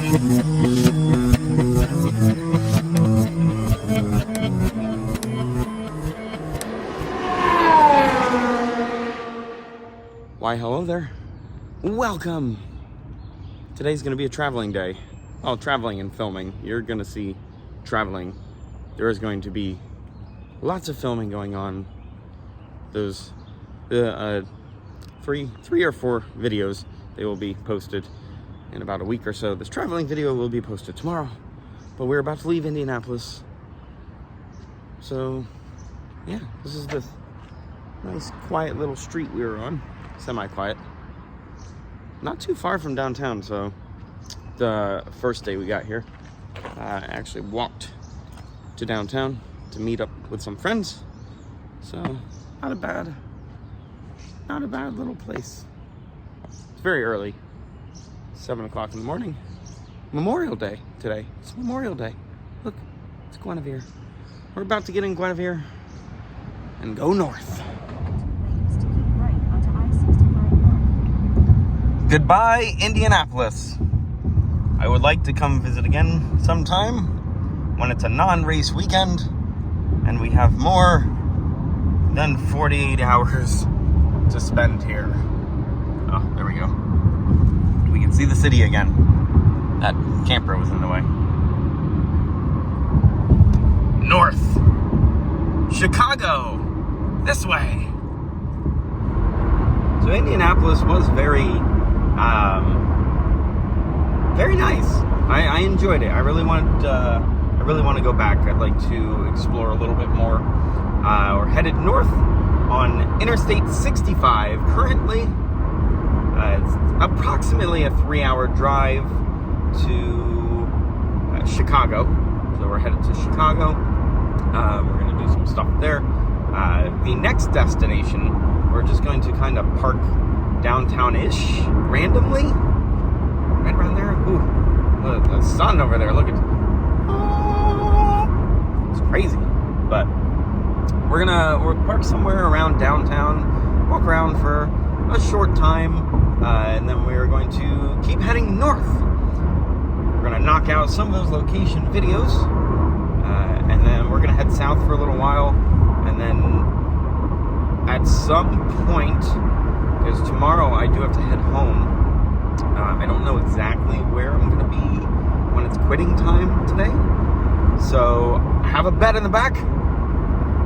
Why, hello there. Welcome. Today's going to be a traveling day. Oh, traveling and filming. You're going to see traveling. There is going to be lots of filming going on. There's three or four videos. They will be posted in about a week or so. This traveling video will be posted tomorrow. But we're about to leave Indianapolis. So, yeah, this is the nice, quiet little street we were on. Semi-quiet. Not too far from downtown, so the first day we got here, I actually walked to downtown to meet up with some friends. So, not a bad little place. It's very early. 7 o'clock in the morning. Memorial Day today. It's Memorial Day. Look, it's Guinevere. We're about to get in Guinevere and go north. Goodbye, Indianapolis. I would like to come visit again sometime when it's a non-race weekend and we have more than 48 hours to spend here. Oh, there we go. We can see the city again. That camper was in the way. North. Chicago. This way. So Indianapolis was very nice. I enjoyed it. I really want to go back. I'd like to explore a little bit more. We're headed north on Interstate 65 currently. It's approximately a 3-hour drive to Chicago. So we're headed to Chicago. We're going to do some stuff there. The next destination, we're just going to kind of park downtown-ish randomly. Right around there. Ooh, the sun over there. Look at it. Oh, it's crazy. But we're parked somewhere around downtown, walk around for a short time, and then we're going to keep heading north. We're going to knock out some of those location videos, and then we're going to head south for a little while, and then at some point, because tomorrow I do have to head home. I don't know exactly where I'm going to be when it's quitting time today. So, I have a bed in the back.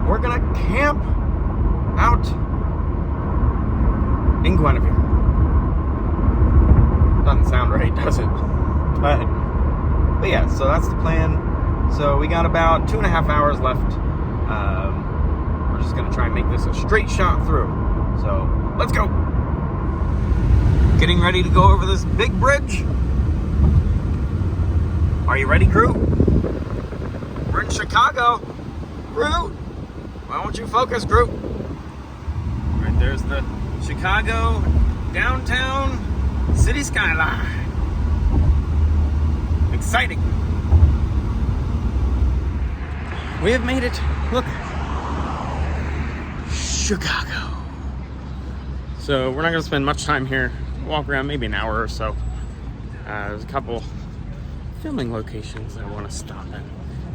We're going to camp out in Guinevere. Doesn't sound right, does it? But yeah, so that's the plan. So, we got about 2.5 hours left. We're just going to try and make this a straight shot through. So, let's go. Getting ready to go over this big bridge. Are you ready, crew? We're in Chicago. Crew, why don't you focus, crew? Right there's the Chicago downtown city skyline. Exciting. We have made it. Look. Chicago. So we're not going to spend much time here. Walk around maybe an hour or so. There's a couple filming locations I want to stop in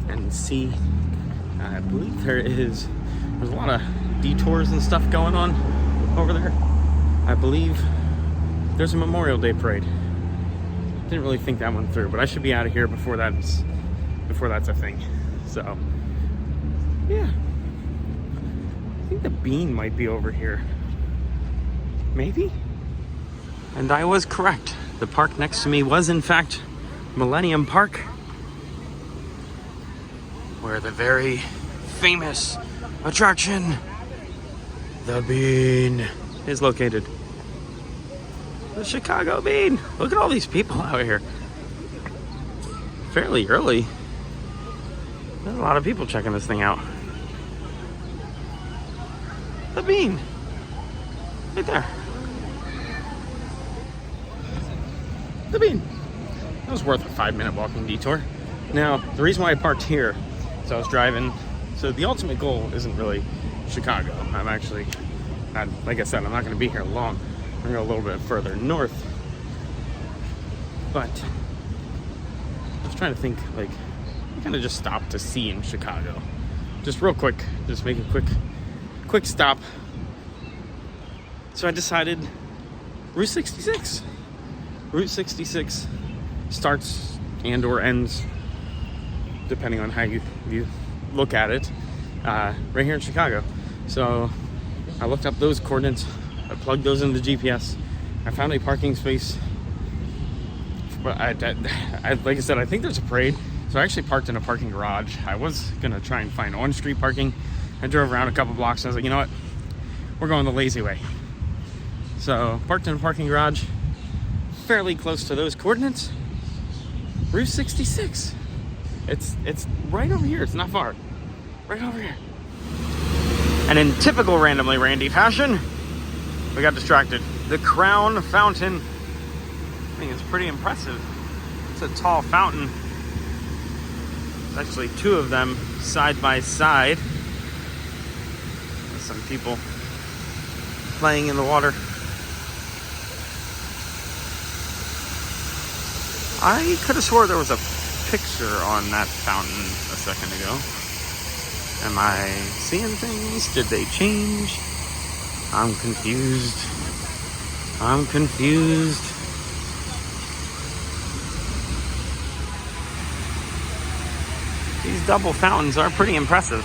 and see. I believe there's a lot of detours and stuff going on over there. I believe there's a Memorial Day parade. Didn't really think that one through, but I should be out of here before that's a thing. So yeah, I think the Bean might be over here. Maybe? And I was correct. The park next to me was, in fact, Millennium Park, where the very famous attraction, the Bean, is located. The Chicago Bean. Look at all these people out here. Fairly early. There's a lot of people checking this thing out. The Bean. Right there. The Bean. That was worth a 5-minute walking detour. Now, the reason why I parked here is I was driving. So the ultimate goal isn't really Chicago. Like I said, I'm not going to be here long. I'm going to go a little bit further north. But trying to think, like, I kind of just stopped to see in Chicago. Just real quick. Just make a quick stop. So I decided Route 66. Route 66 starts and or ends, depending on how you look at it, right here in Chicago. So I looked up those coordinates. I plugged those into the GPS. I found a parking space. But I like I said, I think there's a parade. So I actually parked in a parking garage. I was gonna try and find on-street parking. I drove around a couple blocks and I was like, you know what? We're going the lazy way. So parked in a parking garage, fairly close to those coordinates. Route 66. It's right over here. It's not far. Right over here. And in typical Randomly Randy fashion, we got distracted. The Crown Fountain. I think it's pretty impressive. It's a tall fountain. There's actually two of them side by side. There's some people playing in the water. I could have swore there was a picture on that fountain a second ago. Am I seeing things? Did they change? I'm confused. I'm confused. These double fountains are pretty impressive.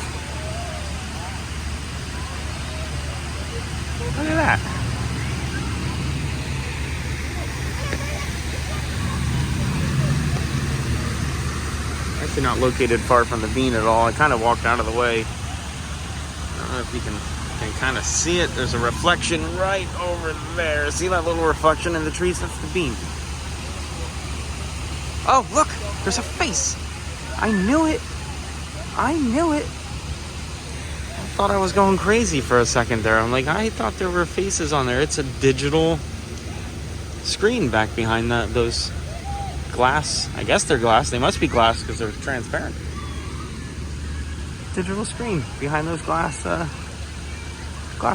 Look at that. Actually not located far from the bean at all. I kind of walked out of the way. I don't know if you can kind of see it. There's a reflection right over there. See that little reflection in the trees? That's the bean. Oh, look! There's a face! I knew it! I knew it! I thought I was going crazy for a second there. I'm like, I thought there were faces on there. It's a digital screen back behind those glass. I guess they're glass. They must be glass because they're transparent. Digital screen behind those glass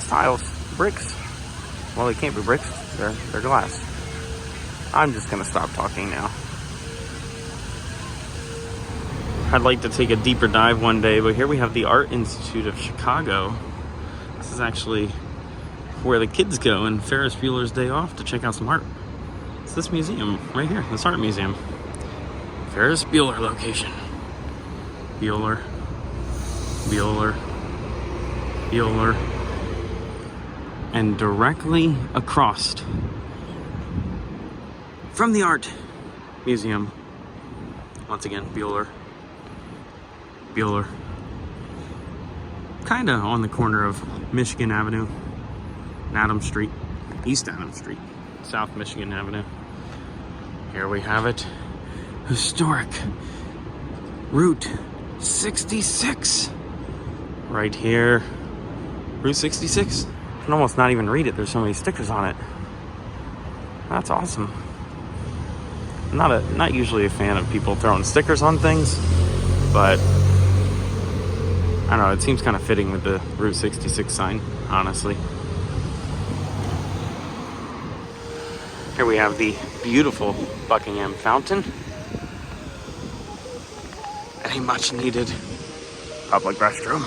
tiles. Bricks. Well, they can't be bricks. They're glass. I'm just going to stop talking now. I'd like to take a deeper dive one day, but here we have the Art Institute of Chicago. This is actually where the kids go in Ferris Bueller's Day Off to check out some art. It's this museum right here, this art museum. Ferris Bueller location. Bueller. Bueller. Bueller. And directly across from the art museum, once again, Bueller. Bueller. Kind of on the corner of Michigan Avenue and Adams Street, East Adams Street, South Michigan Avenue. Here we have it. Historic Route 66. Right here. Route 66. I can almost not even read it. There's so many stickers on it. That's awesome. I'm not usually a fan of people throwing stickers on things, but I don't know, it seems kind of fitting with the Route 66 sign, honestly. Here we have the beautiful Buckingham Fountain. And a much needed public restroom.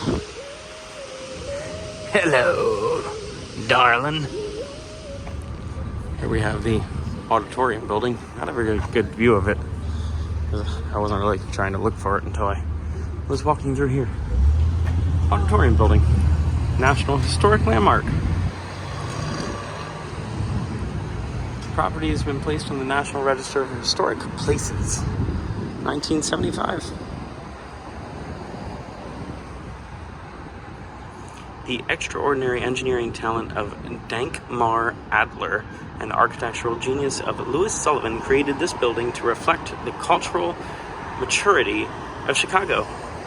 Hello, darling. Here we have the auditorium building. Not a very good view of it. I wasn't really trying to look for it until I was walking through here. Auditorium building. National Historic Landmark. The property has been placed on the National Register of Historic Places. 1975. The extraordinary engineering talent of Dankmar Adler and the architectural genius of Louis Sullivan created this building to reflect the cultural maturity of Chicago.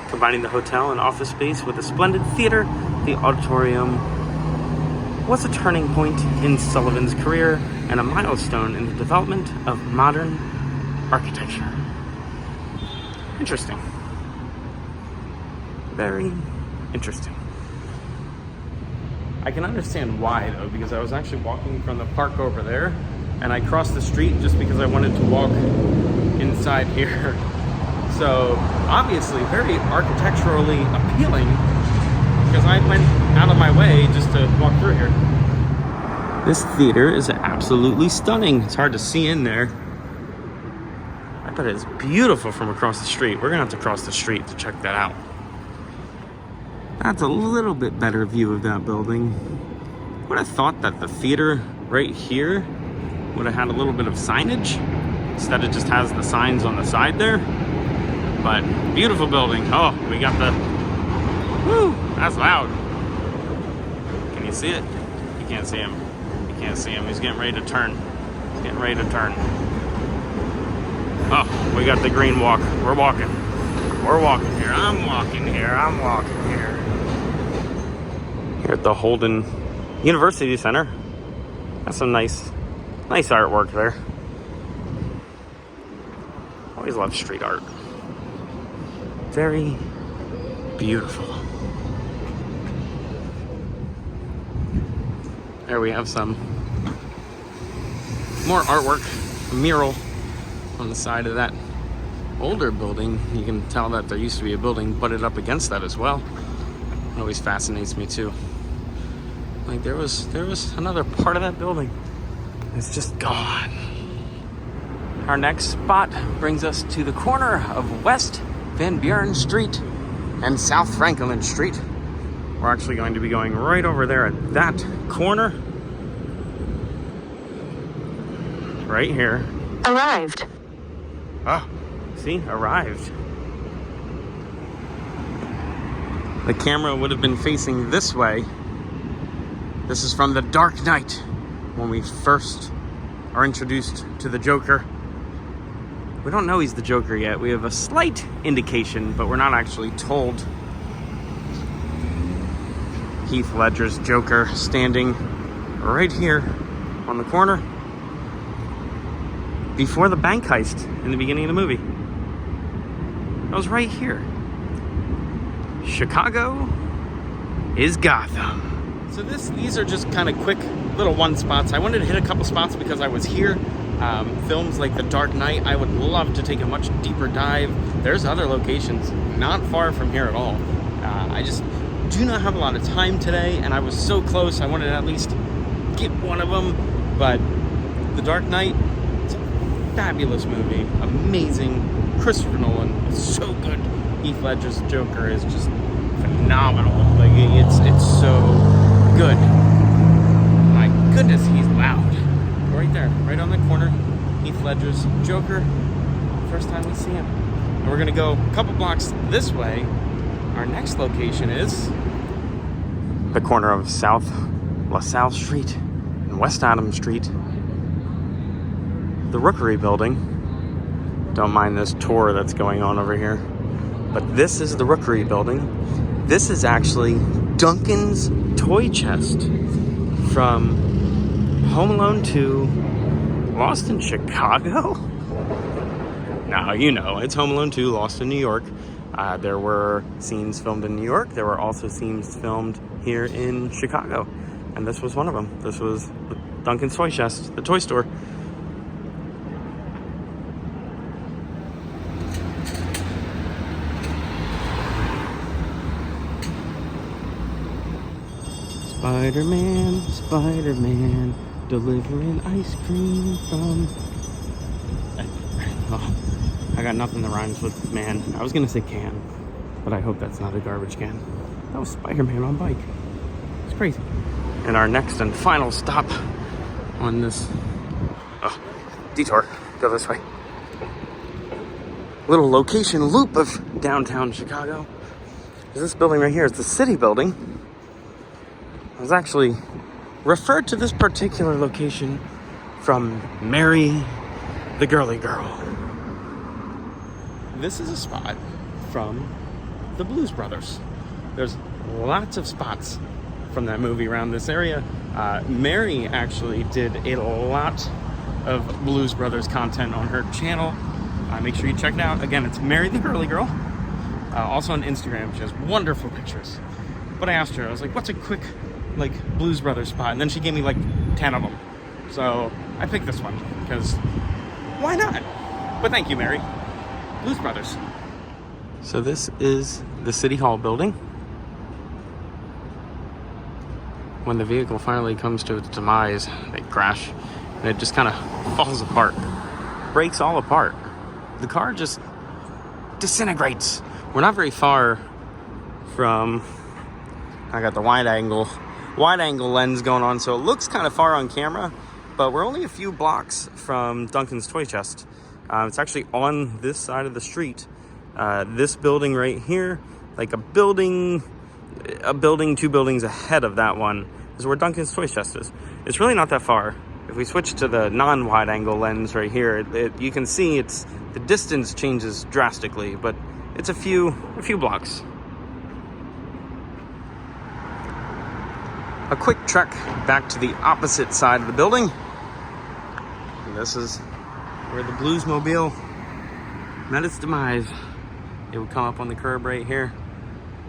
Combining the hotel and office space with a splendid theater, the auditorium was a turning point in Sullivan's career and a milestone in the development of modern architecture. Interesting. Very interesting. I can understand why, though, because I was actually walking from the park over there, and I crossed the street just because I wanted to walk inside here So obviously very architecturally appealing, because I went out of my way just to walk through here. This theater is absolutely stunning. It's hard to see in there. I bet it's beautiful from across the street. We're gonna have to cross the street to check that out. That's a little bit better view of that building. Would have thought that the theater right here would have had a little bit of signage. Instead it just has the signs on the side there. But beautiful building. Oh, we got the, whoo, that's loud. Can you see it? You can't see him. You can't see him. He's getting ready to turn. He's getting ready to turn. Oh, we got the green walk. We're walking. We're walking here. I'm walking here. I'm walking here. Here at the Holden University Center. That's some nice artwork there. Always love street art. Very beautiful. There we have some more artwork, a mural on the side of that older building. You can tell that there used to be a building butted up against that as well. It always fascinates me too. Like there was another part of that building. It's just gone. Our next spot brings us to the corner of West Van Buren Street and South Franklin Street. We're actually going to be going right over there at that corner. Right here. Arrived. Oh, see, arrived. The camera would have been facing this way. This is from The Dark Knight, when we first are introduced to the Joker. We don't know he's the Joker yet. We have a slight indication, but we're not actually told. Heath Ledger's Joker standing right here on the corner before the bank heist in the beginning of the movie. That was right here. Chicago is Gotham. So these are just kind of quick little one spots. I wanted to hit a couple spots because I was here. Films like The Dark Knight, I would love to take a much deeper dive. There's other locations not far from here at all. I just do not have a lot of time today, and I was so close. I wanted to at least get one of them. But The Dark Knight, it's a fabulous movie. Amazing. Christopher Nolan is so good. Heath Ledger's Joker is just phenomenal. Like it's so good. My goodness, he's loud. Right there, right on the corner, Heath Ledger's Joker. First time we see him. And we're gonna go a couple blocks this way. Our next location is the corner of South LaSalle Street and West Adams Street. The Rookery Building. Don't mind this tour that's going on over here. But this is the Rookery Building. This is actually Duncan's toy chest from Home Alone 2, Lost in Chicago? Now, you know, it's Home Alone 2, Lost in New York. There were scenes filmed in New York. There were also scenes filmed here in Chicago. And this was one of them. This was Duncan's toy chest, the toy store. Spider-Man, Spider-Man, delivering ice cream from... Oh, I got nothing that rhymes with man. I was gonna say can, but I hope that's not a garbage can. That was Spider-Man on bike. It's crazy. And our next and final stop on this detour, go this way. Little location loop of downtown Chicago. This building right here is the City Building. I was actually referred to this particular location from Mary the Girly Girl. This is a spot from the Blues Brothers. There's lots of spots from that movie around this area. Mary actually did a lot of Blues Brothers content on her channel. Make sure you check it out. Again, it's Mary the Girly Girl. Also on Instagram, she has wonderful pictures. But I asked her, I was like, what's a quick Blues Brothers spot? And then she gave me 10 of them. So I picked this one because why not? But thank you, Mary. Blues Brothers. So this is the City Hall building. When the vehicle finally comes to its demise, they crash and it just kind of falls apart, breaks all apart. The car just disintegrates. We're not very far from, I got the wide angle lens going on, so it looks kind of far on camera, but we're only a few blocks from Duncan's Toy Chest. It's actually on this side of the street. This building right here, like a building, 2 buildings ahead of that one is where Duncan's Toy Chest is. It's really not that far. If we switch to the non-wide angle lens right here, you can see the distance changes drastically, but it's a few blocks. A quick trek back to the opposite side of the building. And this is where the Bluesmobile met its demise. It would come up on the curb right here.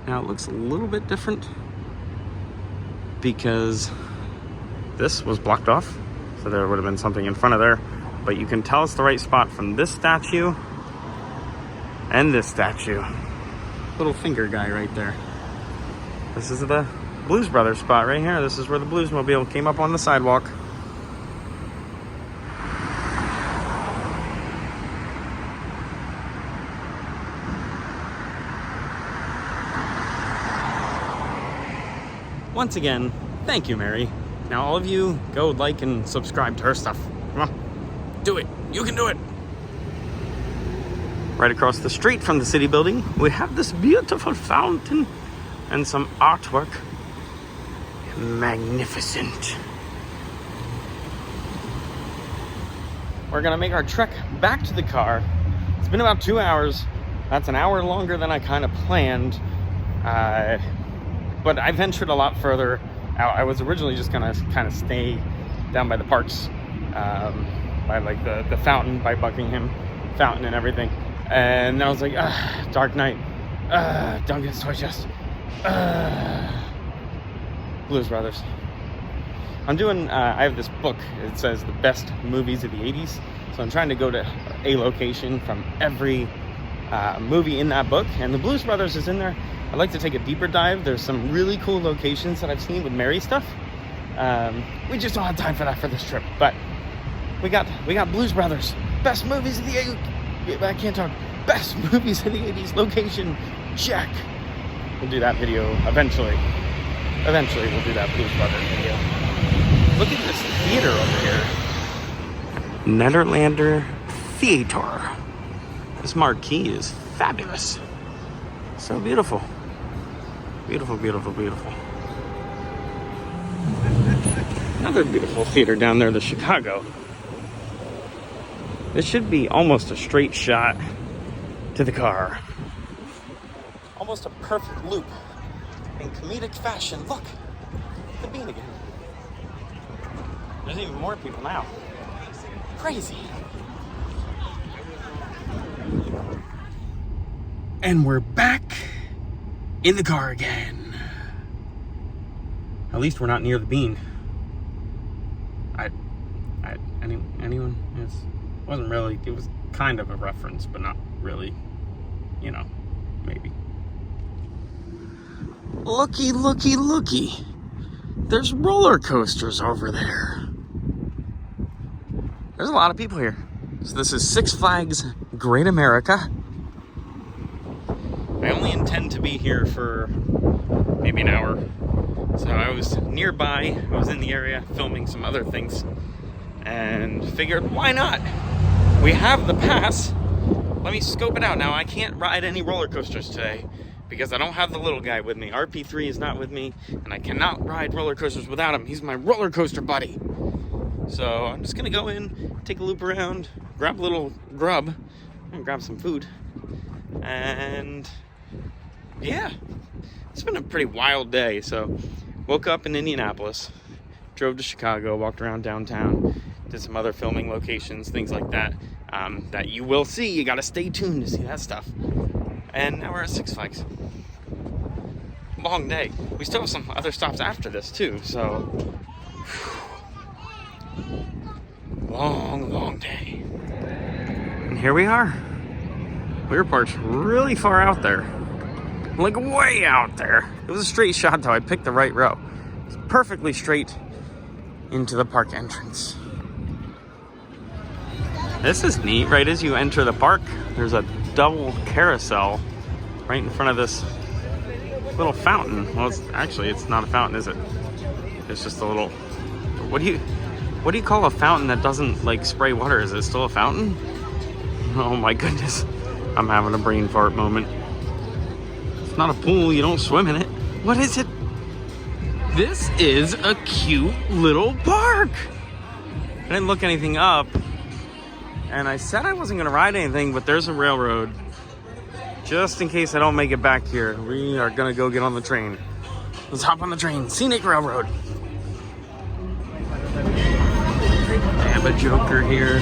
Now it looks a little bit different because this was blocked off, so there would have been something in front of there, but you can tell it's the right spot from this statue and this statue. Little finger guy right there. This is the Blues Brothers spot right here. This is where the Bluesmobile came up on the sidewalk. Once again, thank you, Mary. Now all of you, go like and subscribe to her stuff. Come on, do it. You can do it. Right across the street from the city building, we have this beautiful fountain and some artwork. Magnificent. We're gonna make our trek back to the car. It's been about 2 hours. That's an hour longer than I kind of planned. But I ventured a lot further out. I was originally just gonna kind of stay down by the parks, by like the fountain, by Buckingham Fountain and everything. And I was like, Dark Knight, Duncan's Toy Chest, Blues Brothers. I'm doing, I have this book. It says the best movies of the 80s. So I'm trying to go to a location from every movie in that book. And the Blues Brothers is in there. I'd like to take a deeper dive. There's some really cool locations that I've seen with Mary stuff. We just don't have time for that for this trip. But we got Blues Brothers. Best movies of the 80s. I can't talk. Best movies of the 80s location. Check. We'll do that video eventually. Eventually we'll do that Blues Brothers video. Look at this theater over here. Nederlander Theater. This marquee is fabulous. So beautiful. Beautiful, beautiful, beautiful. Another beautiful theater down there, the Chicago. This should be almost a straight shot to the car. Almost a perfect loop in comedic fashion. Look, the bean again. There's even more people now. Crazy. And we're back in the car again. At least we're not near the bean. Anyone? It wasn't really, it was kind of a reference, but not really, you know, maybe. Looky, looky, looky. There's roller coasters over there. There's a lot of people here. So this is Six Flags Great America. I only intend to be here for maybe an hour. So I was nearby, I was in the area filming some other things and figured, why not? We have the pass. Let me scope it out. Now I can't ride any roller coasters today because I don't have the little guy with me. RP3 is not with me and I cannot ride roller coasters without him. He's my roller coaster buddy. So I'm just gonna go in, take a loop around, grab a little grub, and grab some food. And yeah, it's been a pretty wild day. So woke up in Indianapolis, drove to Chicago, walked around downtown, did some other filming locations, things like that, that you will see. You gotta stay tuned to see that stuff. And now we're at Six Flags. Long day. We still have some other stops after this too, so long day. And here we are. We were parked really far out there. Like way out there. It was a straight shot though. I picked the right row. It's perfectly straight into the park entrance. This is neat. Right as you enter the park, there's a double carousel right in front of this little fountain. Well, it's not a fountain, is it? It's just a little, what do you call a fountain that doesn't like spray water? Is it still a fountain? Oh my goodness. I'm having a brain fart moment. It's not a pool, you don't swim in it. What is it? This is a cute little park. I didn't look anything up. And I said I wasn't gonna ride anything, but there's a railroad. Just in case I don't make it back here, we are gonna go get on the train. Let's hop on the train. Scenic Railroad. I have a Joker here.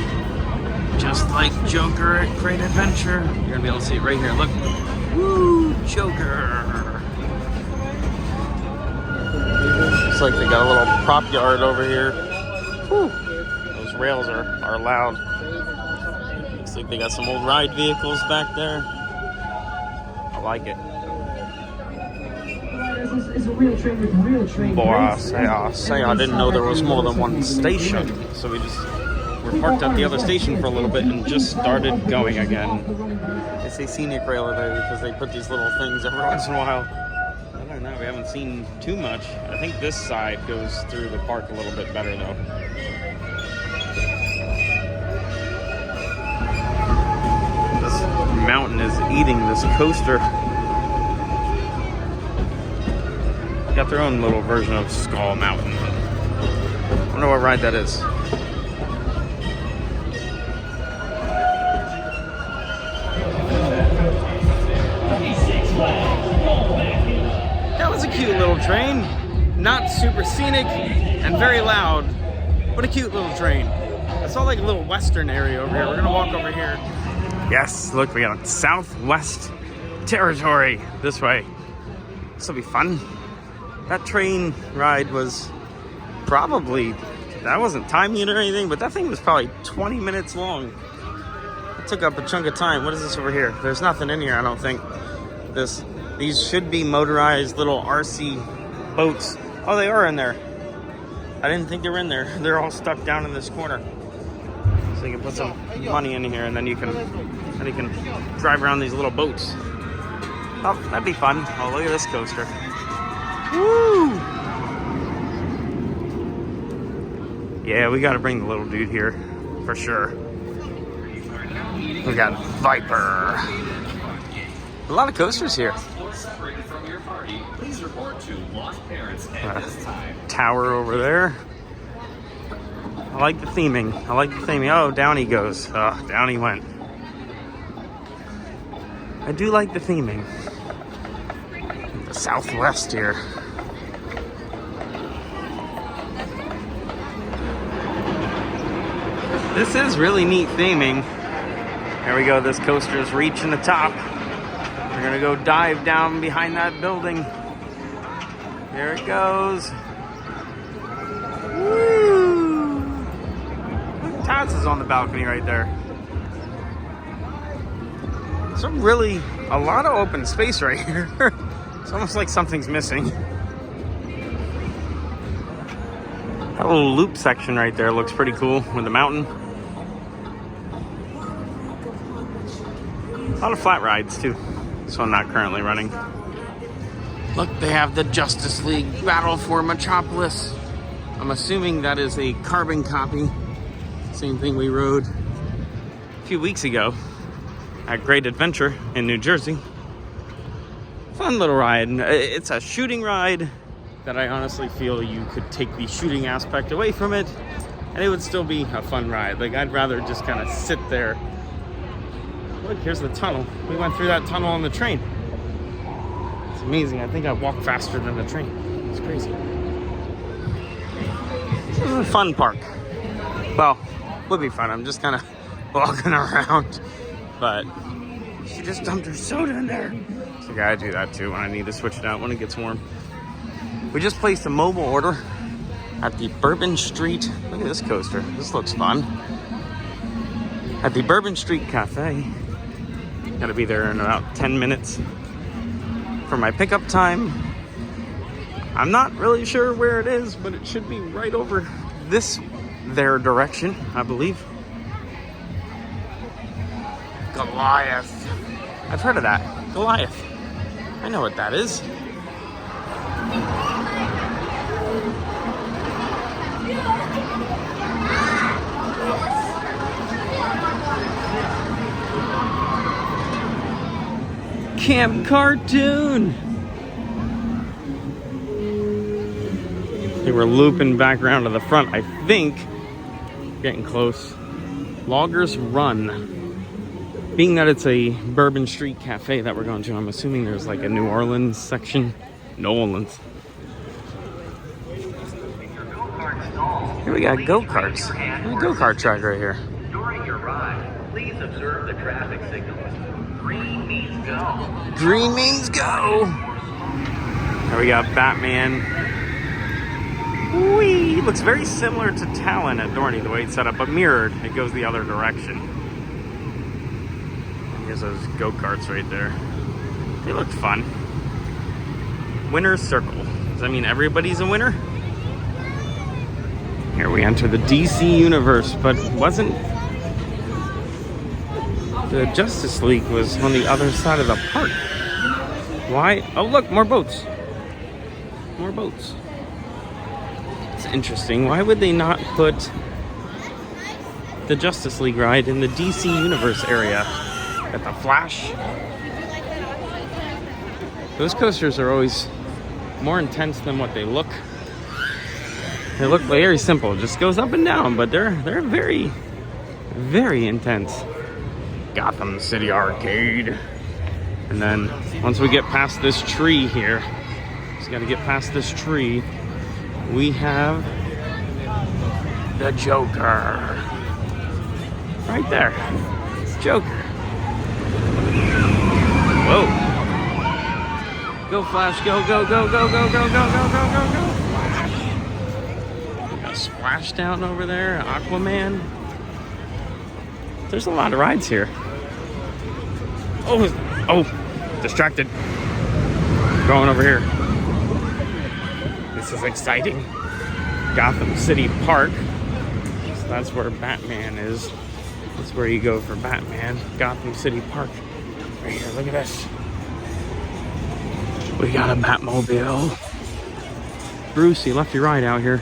Just like Joker at Great Adventure. You're gonna be able to see it right here. Look. Woo! Joker! Looks like they got a little prop yard over here. Whew. Those rails are loud. Looks like they got some old ride vehicles back there. I like it. It's a real train with real train. Boy, I didn't know there was more than one station. So we're parked at the other station for a little bit and just started going again. They say scenic railway because they put these little things every once in a while. I don't know, we haven't seen too much. I think this side goes through the park a little bit better though. This mountain is eating this coaster. Got their own little version of Skull Mountain. I don't know what ride that is. That was a cute little train. Not super scenic and very loud, but a cute little train. I saw like a little western area over here. We're gonna walk over here. Yes, look, we got Southwest Territory this way. This will be fun. That train ride was probably, that wasn't time meter or anything, but that thing was probably 20 minutes long. It took up a chunk of time. What is this over here? There's nothing in here, I don't think. These should be motorized little RC boats. Oh, they are in there. I didn't think they were in there. They're all stuck down in this corner. So you can put some money in here and then you can drive around these little boats. Oh, that'd be fun. Oh, look at this coaster. Woo! Yeah, we gotta bring the little dude here, for sure. We got Viper. A lot of coasters here. Tower over there. I like the theming. Oh, down he goes. Oh, down he went. I do like the theming. The Southwest here. This is really neat theming. There we go, this coaster is reaching the top. We're gonna go dive down behind that building. There it goes. Woo! Look, Taz is on the balcony right there. It's a lot of open space right here. It's almost like something's missing. That little loop section right there looks pretty cool with the mountain. A lot of flat rides too, so I'm not currently running. Look, they have the Justice League Battle for Metropolis. I'm assuming that is a carbon copy. Same thing we rode a few weeks ago at Great Adventure in New Jersey. Fun little ride. It's a shooting ride that I honestly feel you could take the shooting aspect away from it and it would still be a fun ride. Like, I'd rather just kind of sit there. Look, here's the tunnel. We went through that tunnel on the train. It's amazing. I think I walked faster than the train. It's crazy. This is a fun park. Well, would be fun. I'm just kind of walking around. But she just dumped her soda in there. So I gotta do that too when I need to switch it out when it gets warm. We just placed a mobile order at the Bourbon Street. Look at this coaster. This looks fun. At the Bourbon Street Cafe. Gotta be there in about 10 minutes for my pickup time. I'm not really sure where it is, but it should be right over their direction, I believe. Goliath. I've heard of that. Goliath. I know what that is. Camp Cartoon. They were looping back around to the front, I think. Getting close. Loggers Run. Being that it's a Bourbon Street Cafe that we're going to, I'm assuming there's like a New Orleans section. New Orleans. Here we got go-karts. A go-kart track right here. During your ride, please observe the traffic signals. Green means go. Green means go. Here we got Batman. Whee! Looks very similar to Talon at Dorney, the way it's set up, but mirrored. It goes the other direction. Here's those go-karts right there. They look fun. Winner's Circle. Does that mean everybody's a winner? Here we enter the DC universe, but wasn't... The Justice League was on the other side of the park. Why? Oh, look, more boats. More boats. It's interesting. Why would they not put the Justice League ride in the DC universe area? At the Flash. Those coasters are always more intense than what they look. They look very simple. It just goes up and down, but they're very, very intense. Gotham City Arcade. And then once we get past this tree here, just gotta get past this tree, we have the Joker. Right there. Joker. Whoa. Go Flash, go, go, go, go, go, go, go, go, go, go, go. Got Splashdown over there, Aquaman. There's a lot of rides here. Oh, distracted. Going over here. This is exciting. Gotham City Park. So that's where Batman is. That's where you go for Batman. Gotham City Park. Right here, look at this. We got a Batmobile. Bruce, you left your ride out here.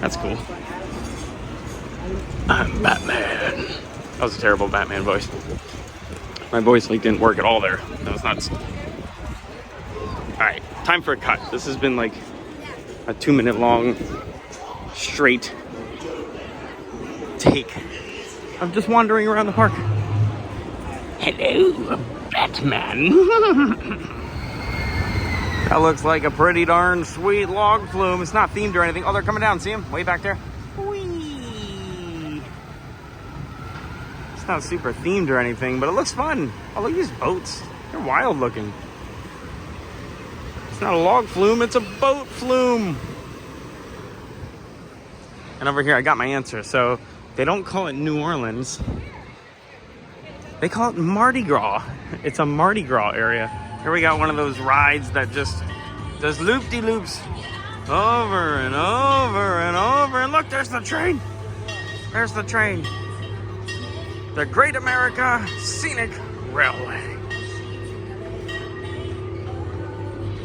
That's cool. I'm Batman. That was a terrible Batman voice. My voice like didn't work at all there. That was nuts. Alright, time for a cut. This has been like a 2-minute long straight take. I'm just wandering around the park. Hello, Batman. That looks like a pretty darn sweet log flume. It's not themed or anything. Oh, they're coming down. See them? Way back there. Whee! It's not super themed or anything, but it looks fun. Oh, look at these boats. They're wild looking. It's not a log flume, it's a boat flume. And over here, I got my answer. So they don't call it New Orleans. They call it Mardi Gras. It's a Mardi Gras area. Here we got one of those rides that just does loop-de-loops over and over and over. And look, there's the train. There's the train. The Great America Scenic Railway.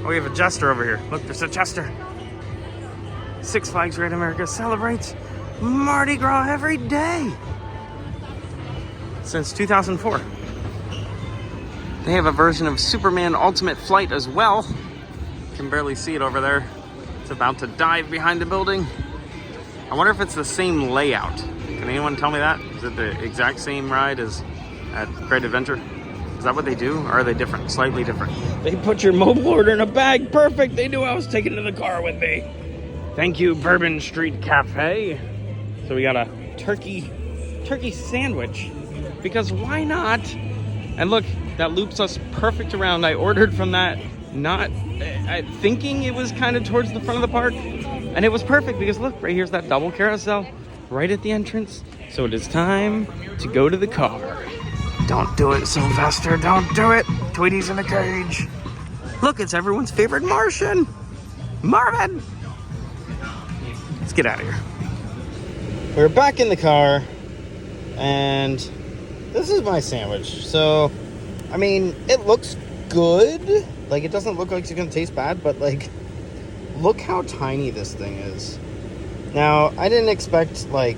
Oh, we have a jester over here. Look, there's a jester. Six Flags Great America celebrates Mardi Gras every day since 2004. They have a version of Superman Ultimate Flight as well. You can barely see it over there. It's about to dive behind the building. I wonder if it's the same layout. Can anyone tell me that? Is it the exact same ride as at Great Adventure? Is that what they do? Or are they different? Slightly different. They put your mobile order in a bag. Perfect. They knew I was taking it to the car with me. Thank you, Bourbon Street Cafe. So we got a turkey sandwich. Because why not? And look, that loops us perfect around. I ordered from that, thinking it was kind of towards the front of the park. And it was perfect because look, right here's that double carousel right at the entrance. So it is time to go to the car. Don't do it, Sylvester. Don't do it. Tweety's in a cage. Look, it's everyone's favorite Martian. Marvin. Let's get out of here. We're back in the car, and this is my sandwich. So, I mean, it looks good. Like, it doesn't look like it's gonna taste bad, but like, look how tiny this thing is. Now, I didn't expect like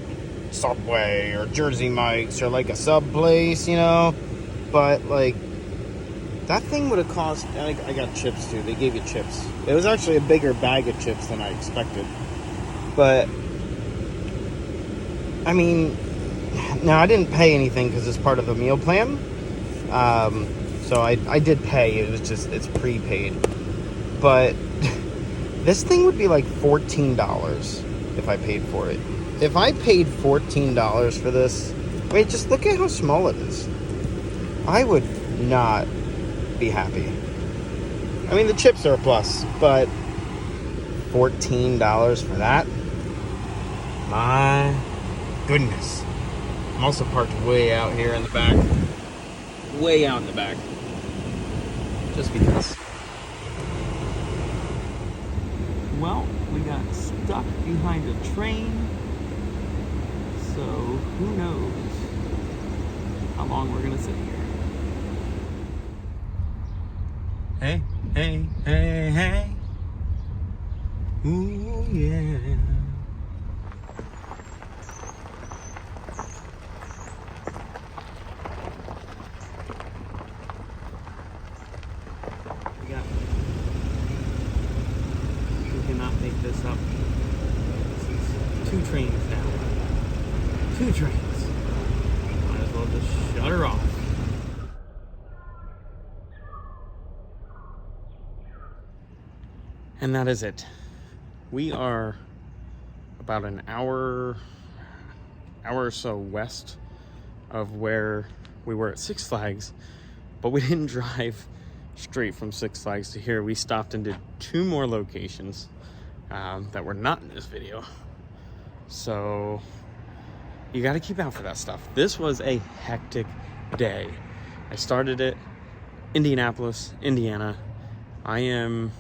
Subway or Jersey Mike's or like a sub place, you know, but like that thing would have cost. I got chips too. They gave you chips. It was actually a bigger bag of chips than I expected, but I mean, now I didn't pay anything because it's part of the meal plan. So I did pay. It was just, it's prepaid, but this thing would be like $14 if I paid for it. If I paid $14 for this, I mean, just look at how small it is. I would not be happy. I mean, the chips are a plus, but $14 for that? My goodness. I'm also parked way out here in the back. Way out in the back. Just because. Well, we got stuck behind a train. So, who knows how long we're gonna sit here. Hey, hey, hey, hey. Ooh, yeah. We cannot make this up. This is 2 trains now. 2 trains. Might as well just shut her off. And that is it. We are about an hour or so west of where we were at Six Flags, but we didn't drive straight from Six Flags to here. We stopped and did 2 more locations that were not in this video. So you got to keep out for that stuff. This was a hectic day. I started at Indianapolis, Indiana. I am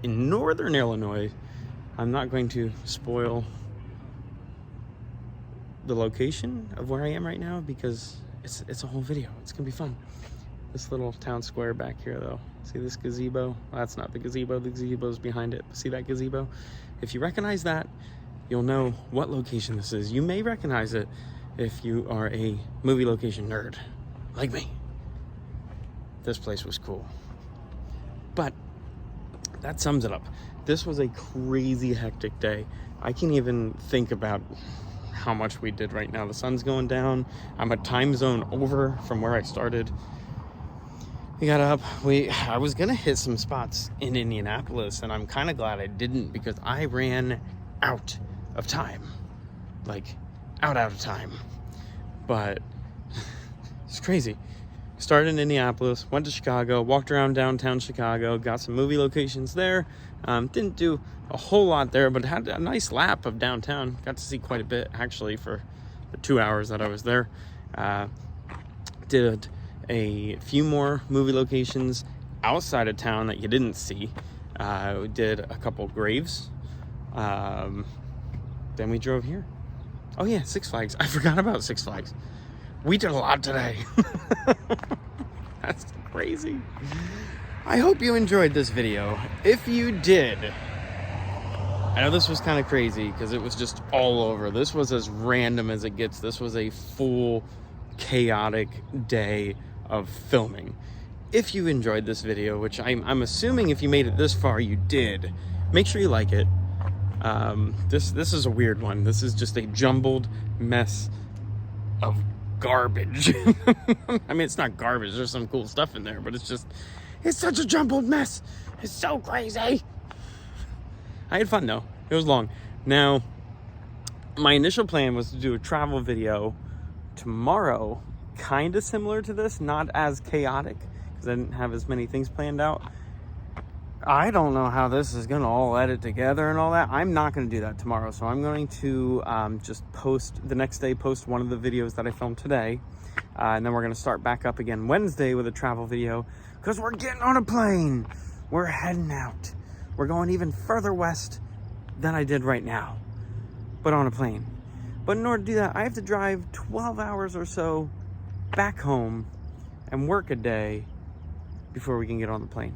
in northern Illinois. I'm not going to spoil the location of where I am right now because it's a whole video. It's gonna be fun. This little town square back here though. See this gazebo? Well, that's not the gazebo's behind it. See that gazebo? If you recognize that, you'll know what location this is. You may recognize it if you are a movie location nerd, like me. This place was cool. But that sums it up. This was a crazy hectic day. I can't even think about how much we did right now. The sun's going down. I'm a time zone over from where I started. We got up. I was gonna hit some spots in Indianapolis, and I'm kind of glad I didn't because I ran out of time. Like, out of time. But it's crazy. Started in Indianapolis, went to Chicago, walked around downtown Chicago, got some movie locations there. Didn't do a whole lot there, but had a nice lap of downtown. Got to see quite a bit, actually, for the 2 hours that I was there. Did a few more movie locations outside of town that you didn't see. We did a couple graves. Then we drove here. Oh yeah, Six Flags. I forgot about Six Flags. We did a lot today. That's crazy. I hope you enjoyed this video. If you did, I know this was kind of crazy because it was just all over. This was as random as it gets. This was a full chaotic day of filming. If you enjoyed this video, which I'm assuming if you made it this far, you did, make sure you like it. This is a weird one. This is just a jumbled mess of garbage. I mean, it's not garbage. There's some cool stuff in there, but it's such a jumbled mess. It's so crazy. I had fun though. It was long. Now, my initial plan was to do a travel video tomorrow, kind of similar to this, not as chaotic because I didn't have as many things planned out. I don't know how this is going to all edit together and all that. I'm not going to do that tomorrow. So I'm going to just post the next day, post one of the videos that I filmed today. And then we're going to start back up again Wednesday with a travel video because we're getting on a plane. We're heading out. We're going even further west than I did right now, but on a plane. But in order to do that, I have to drive 12 hours or so back home and work a day before we can get on the plane.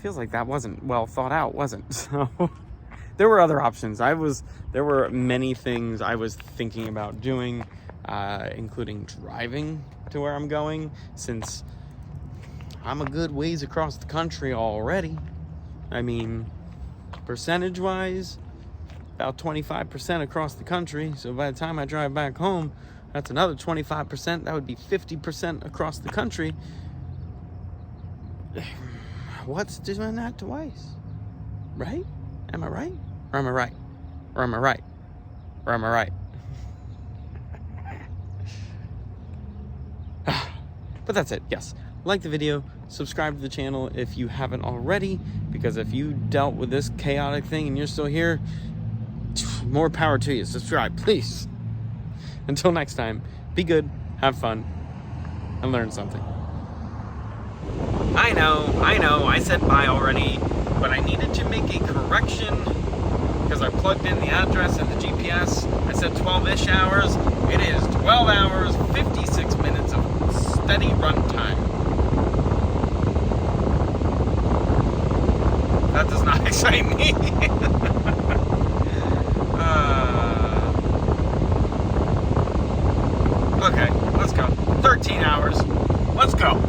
Feels like that wasn't well thought out, wasn't? So there were other options. There were many things I was thinking about doing, including driving to where I'm going, since I'm a good ways across the country already. I mean, percentage-wise, about 25% across the country. So by the time I drive back home, that's another 25%. That would be 50% across the country. What's doing that twice? Right? Am I right? Or am I right? Or am I right? Or am I right? But that's it, yes. Like the video, subscribe to the channel if you haven't already, because if you dealt with this chaotic thing and you're still here, more power to you. Subscribe, please. Until next time, be good, have fun, and learn something. I know, I said bye already, but I needed to make a correction because I plugged in the address and the GPS. I said 12-ish hours. It is 12 hours, 56 minutes of steady run time. That does not excite me. Okay, let's go. 13 hours. Let's go.